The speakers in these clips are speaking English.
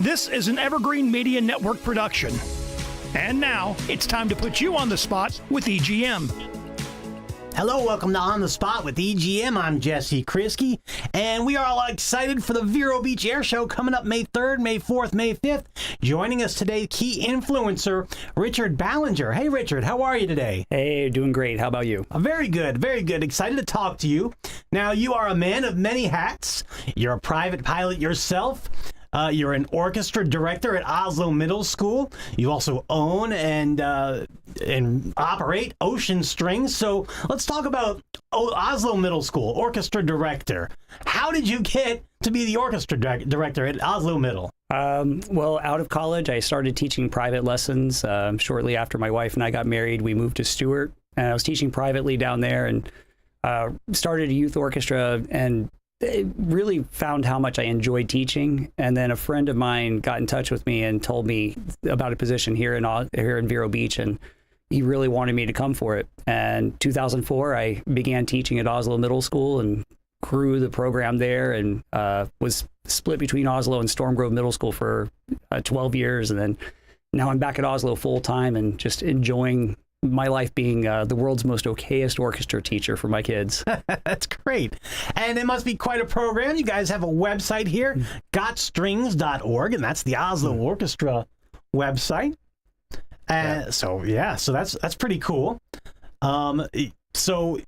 This is an Evergreen Media Network production. And now, it's time to put you on the spot with EGM. Hello, welcome to On the Spot with EGM. I'm Jesse Krisky, and we are all excited for the Vero Beach Air Show coming up May 3rd, May 4th, May 5th. Joining us today, key influencer, Richard Ballinger. Hey, Richard, how are you today? Hey, doing great. How about you? Very good, very good. Excited to talk to you. Now, you are a man of many hats. You're a private pilot yourself. You're an orchestra director at Oslo Middle School. You also own and operate Ocean Strings. So let's talk about Oslo Middle School, orchestra director. How did you get to be the orchestra director at Oslo Middle? Well, out of college, I started teaching private lessons. Shortly after my wife and I got married, we moved to Stewart, and I was teaching privately down there and started a youth orchestra and really found how much I enjoyed teaching. And then a friend of mine got in touch with me and told me about a position here in Vero Beach, and he really wanted me to come for it. And 2004, I began teaching at Oslo Middle School and grew the program there, and was split between Oslo and Storm Grove Middle School for 12 years. And then now I'm back at Oslo full time and just enjoying my life being the world's most okayest orchestra teacher for my kids. That's great. And it must be quite a program. You guys have a website here, gotstrings.org, and that's the Oslo Orchestra website. So that's pretty cool. So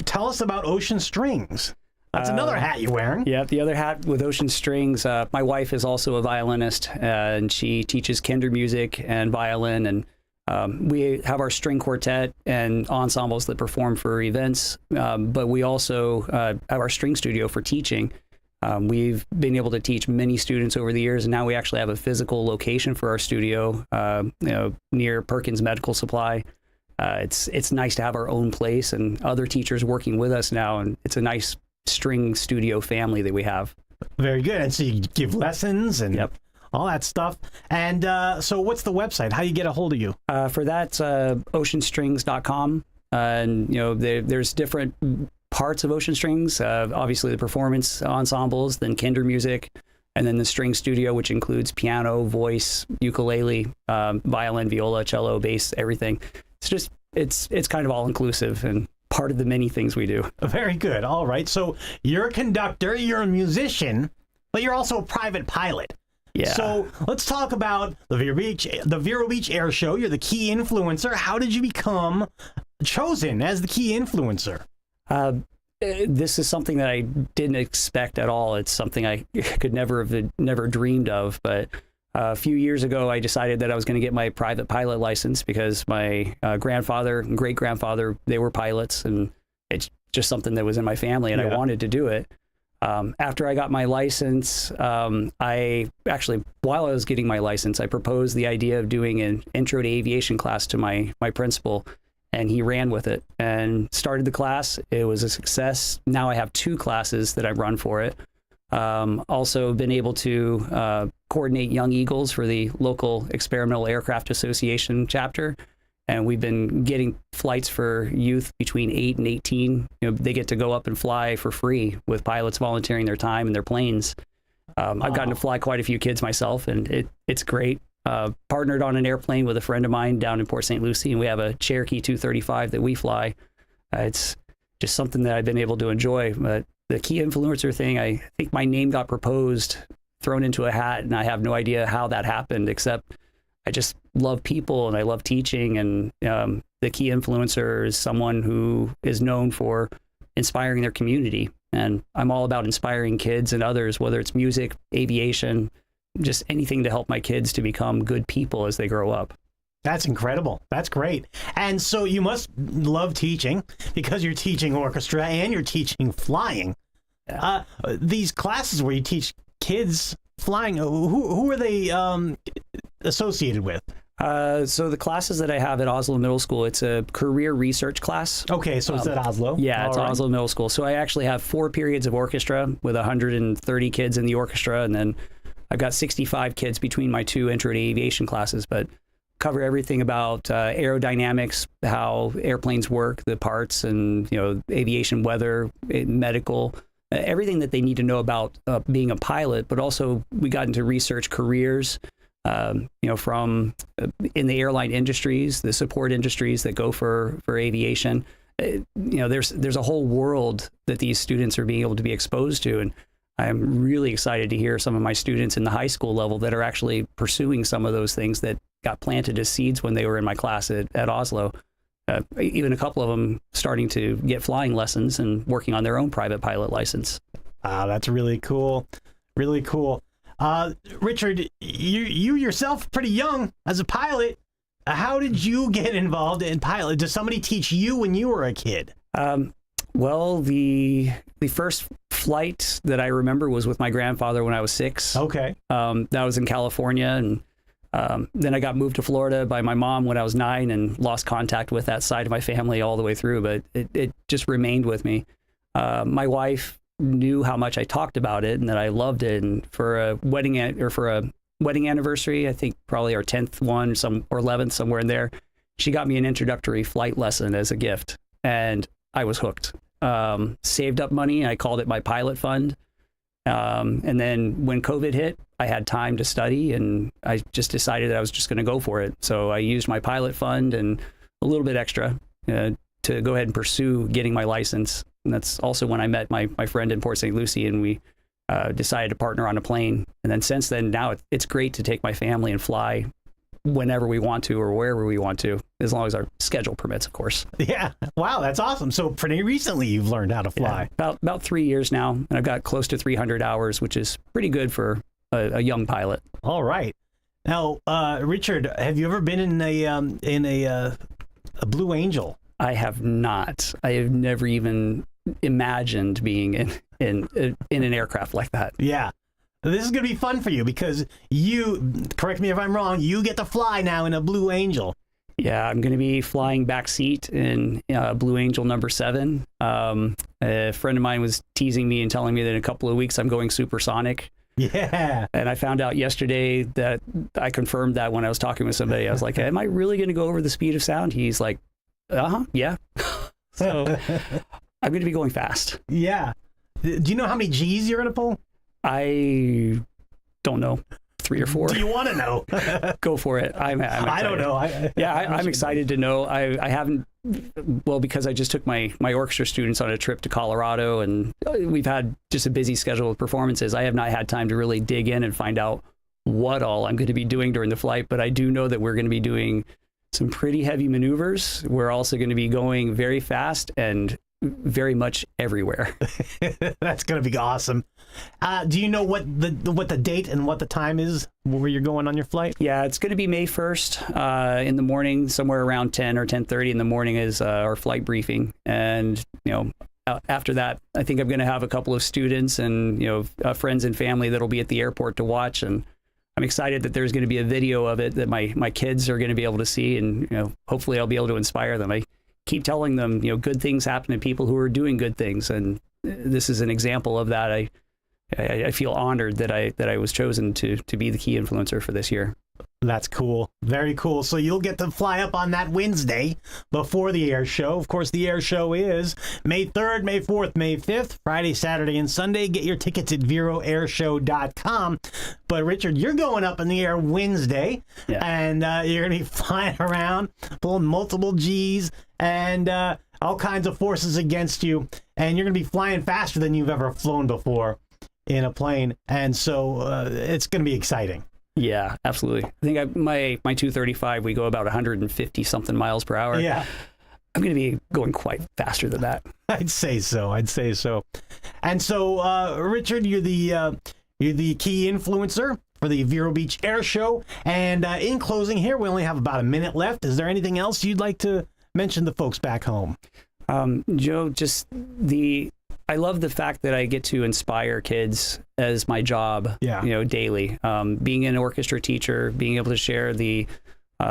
tell us about Ocean Strings. That's another hat you're wearing. Yeah, the other hat with Ocean Strings. My wife is also a violinist, and she teaches kinder music and violin, and we have our string quartet and ensembles that perform for events, but we also have our string studio for teaching. We've been able to teach many students over the years, and now we actually have a physical location for our studio, near Perkins Medical Supply. It's nice to have our own place and other teachers working with us now, and it's a nice string studio family that we have. Very good. And so you give lessons and all that stuff. And so what's the website? How do you get a hold of you? For that, oceanstrings.com. And, there's different parts of Ocean Strings. Obviously, the performance ensembles, then kinder music, and then the string studio, which includes piano, voice, ukulele, violin, viola, cello, bass, everything. It's kind of all-inclusive and part of the many things we do. Very good. All right. So you're a conductor, you're a musician, but you're also a private pilot. Yeah. So let's talk about the Vero Beach Air Show. You're the key influencer. How did you become chosen as the key influencer? This is something that I didn't expect at all. It's something I could never dreamed of. But a few years ago, I decided that I was going to get my private pilot license because my grandfather and great-grandfather, they were pilots, and it's just something that was in my family, and I wanted to do it. After I got my license, while I was getting my license, I proposed the idea of doing an intro to aviation class to my principal, and he ran with it and started the class. It was a success. Now I have 2 classes that I run for it. Also been able to coordinate Young Eagles for the local Experimental Aircraft Association chapter. And we've been getting flights for youth between 8 and 18. They get to go up and fly for free with pilots volunteering their time and their planes. I've gotten to fly quite a few kids myself, and it's great. Partnered on an airplane with a friend of mine down in Port St. Lucie, and we have a Cherokee 235 that we fly. It's just something that I've been able to enjoy. But the key influencer thing, I think my name got proposed, thrown into a hat, and I have no idea how that happened, except I just love people and I love teaching, and the key influencer is someone who is known for inspiring their community. And I'm all about inspiring kids and others, whether it's music, aviation, just anything to help my kids to become good people as they grow up. That's incredible. That's great. And so you must love teaching because you're teaching orchestra and you're teaching flying. Yeah. These classes where you teach kids flying, who are they associated with? So the classes that I have at Oslo Middle School, it's a career research class. Okay, so it's at Oslo? Yeah, it's Oslo Middle School. So I actually have 4 periods of orchestra with 130 kids in the orchestra, and then I've got 65 kids between my 2 intro to aviation classes, but cover everything about aerodynamics, how airplanes work, the parts, and aviation weather, medical, everything that they need to know about being a pilot, but also we got into research careers, from in the airline industries, the support industries that go for aviation. There's a whole world that these students are being able to be exposed to, and I'm really excited to hear some of my students in the high school level that are actually pursuing some of those things that got planted as seeds when they were in my class at Oslo. Even a couple of them starting to get flying lessons and working on their own private pilot license. That's really cool. Really cool. Richard, you yourself pretty young as a pilot. How did you get involved in pilot? Did somebody teach you when you were a kid? Well, the first flight that I remember was with my grandfather when I was 6. Okay. That was in California, and then I got moved to Florida by my mom when I was 9 and lost contact with that side of my family all the way through, but it just remained with me. My wife knew how much I talked about it and that I loved it, and for a wedding anniversary, I think probably our 10th one or 11th, somewhere in there, she got me an introductory flight lesson as a gift, and I was hooked. Saved up money, I called it my pilot fund. And then when COVID hit, I had time to study, and I just decided that I was just going to go for it. So I used my pilot fund and a little bit extra to go ahead and pursue getting my license. And that's also when I met my friend in Port St. Lucie, and we decided to partner on a plane. And then since then, now it's great to take my family and fly whenever we want to or wherever we want to, as long as our schedule permits, of course. Yeah. Wow, that's awesome. So pretty recently you've learned how to fly. Yeah, about 3 years now, and I've got close to 300 hours, which is pretty good for a young pilot. All right. Now, Richard, have you ever been in a Blue Angel? I have not. I have never even imagined being in an aircraft like that. Yeah. This is going to be fun for you because you, correct me if I'm wrong, you get to fly now in a Blue Angel. Yeah, I'm going to be flying back seat in Blue Angel number 7. A friend of mine was teasing me and telling me that in a couple of weeks I'm going supersonic. Yeah. And I found out yesterday that I confirmed that when I was talking with somebody. I was like, am I really going to go over the speed of sound? He's like, yeah. So I'm going to be going fast. Yeah. Do you know how many G's you're going to pull? I don't know. 3 or 4. Do you want to know? Go for it. I'm I don't know. I'm excited to know. I haven't, well, because I just took my orchestra students on a trip to Colorado, and we've had just a busy schedule of performances. I have not had time to really dig in and find out what all I'm going to be doing during the flight, but I do know that we're going to be doing some pretty heavy maneuvers. We're also going to be going very fast and very much everywhere. That's going to be awesome. Do you know what the date and what the time is where you're going on your flight? Yeah, it's going to be May 1st in the morning, somewhere around 10 or 10:30 in the morning is our flight briefing. And, after that, I think I'm going to have a couple of students and, friends and family that'll be at the airport to watch. And I'm excited that there's going to be a video of it that my kids are going to be able to see. And, hopefully I'll be able to inspire them. I keep telling them, good things happen to people who are doing good things. And this is an example of that. I feel honored that I was chosen to be the key influencer for this year. That's cool. Very cool. So you'll get to fly up on that Wednesday before the air show. Of course, the air show is May 3rd, May 4th, May 5th, Friday, Saturday, and Sunday. Get your tickets at VeroAirShow.com. But Richard, you're going up in the air Wednesday, and you're going to be flying around, pulling multiple G's and all kinds of forces against you. And you're going to be flying faster than you've ever flown before in a plane. And so it's going to be exciting. Yeah, absolutely. I think my 235, we go about 150 something miles per hour. Yeah. I'm going to be going quite faster than that. I'd say so. And so, Richard, you're the key influencer for the Vero Beach Air Show. And in closing here, we only have about a minute left. Is there anything else you'd like to mention to folks back home? Joe, I love the fact that I get to inspire kids as my job, daily. Being an orchestra teacher, being able to share the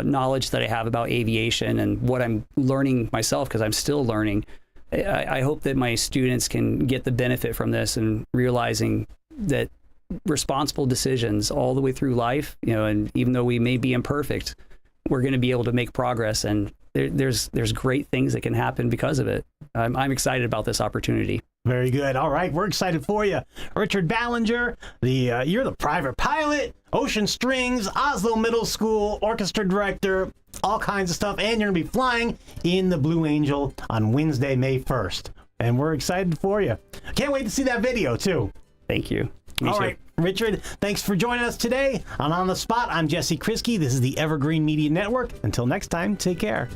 knowledge that I have about aviation and what I'm learning myself, because I'm still learning. I hope that my students can get the benefit from this and realizing that responsible decisions all the way through life, and even though we may be imperfect, we're going to be able to make progress, and there's great things that can happen because of it. I'm excited about this opportunity. Very good. All right, we're excited for you. Richard Ballinger, you're the private pilot, Ocean Strings, Oslo Middle School, orchestra director, all kinds of stuff, and you're going to be flying in the Blue Angel on Wednesday, May 1st. And we're excited for you. Can't wait to see that video, too. Thank you. Me All too. right, Richard, thanks for joining us today on the Spot. I'm Jesse Kriski. This is the Evergreen Media Network. Until next time, take care.